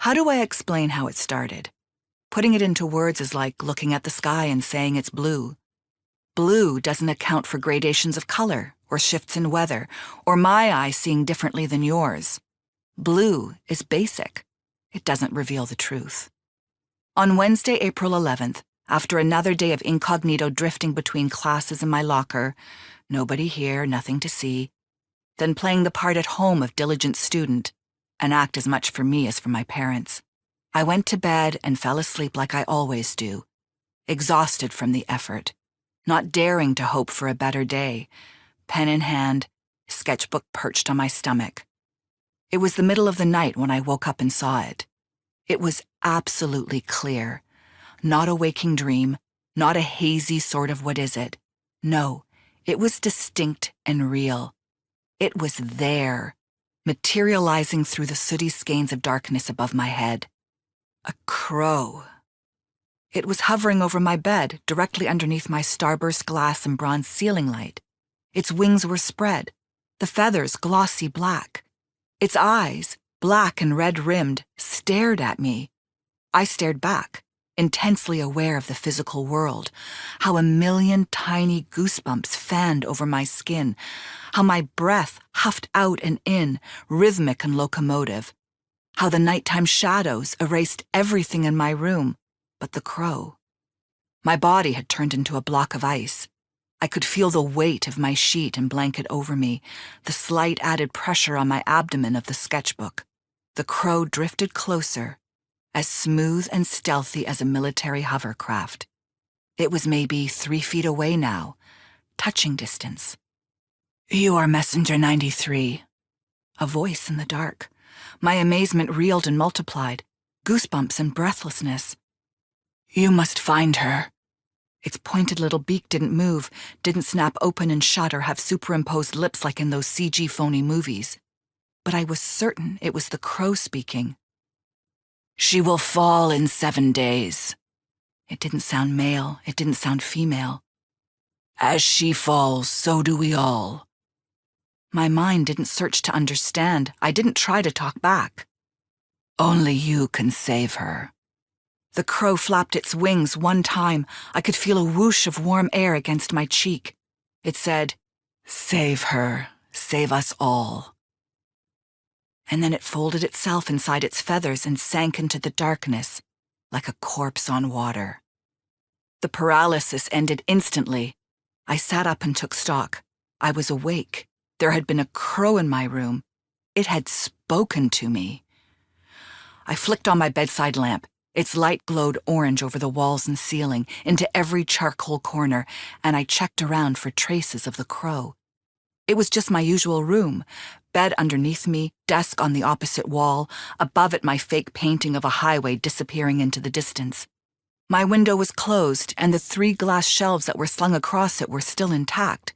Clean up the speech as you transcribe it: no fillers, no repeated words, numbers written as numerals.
How do I explain how it started? Putting it into words is like looking at the sky and saying it's blue. Blue doesn't account for gradations of color or shifts in weather or my eye seeing differently than yours. Blue is basic. It doesn't reveal the truth. On Wednesday, April 11th, after another day of incognito drifting between classes in my locker, nobody here, nothing to see, then playing the part at home of diligent student, an act as much for me as for my parents, I went to bed and fell asleep like I always do, exhausted from the effort, not daring to hope for a better day, pen in hand, sketchbook perched on my stomach. It was the middle of the night when I woke up and saw it. It was absolutely clear. Not a waking dream, not a hazy sort of what is it. No, it was distinct and real. It was there, materializing through the sooty skeins of darkness above my head. A crow. It was hovering over my bed, directly underneath my starburst glass and bronze ceiling light. Its wings were spread, the feathers glossy black. Its eyes, black and red-rimmed, stared at me. I stared back, intensely aware of the physical world, how a million tiny goosebumps fanned over my skin, how my breath huffed out and in, rhythmic and locomotive, how the nighttime shadows erased everything in my room but the crow. My body had turned into a block of ice. I could feel the weight of my sheet and blanket over me, the slight added pressure on my abdomen of the sketchbook. The crow drifted closer, as smooth and stealthy as a military hovercraft. It was maybe 3 feet away now, touching distance. "You are Messenger 93. A voice in the dark. My amazement reeled and multiplied, goosebumps and breathlessness. "You must find her." Its pointed little beak didn't move, didn't snap open and shut or have superimposed lips like in those CG phony movies. But I was certain it was the crow speaking. "She will fall in 7 days. It didn't sound male, it didn't sound female. "As she falls, so do we all." My mind didn't search to understand. I didn't try to talk back. "Only you can save her." The crow flapped its wings one time. I could feel a whoosh of warm air against my cheek. It said, "Save her, save us all." And then it folded itself inside its feathers and sank into the darkness, like a corpse on water. The paralysis ended instantly. I sat up and took stock. I was awake. There had been a crow in my room. It had spoken to me. I flicked on my bedside lamp. Its light glowed orange over the walls and ceiling, into every charcoal corner, and I checked around for traces of the crow. It was just my usual room. Bed underneath me, desk on the opposite wall, above it my fake painting of a highway disappearing into the distance. My window was closed, and the 3 glass shelves that were slung across it were still intact.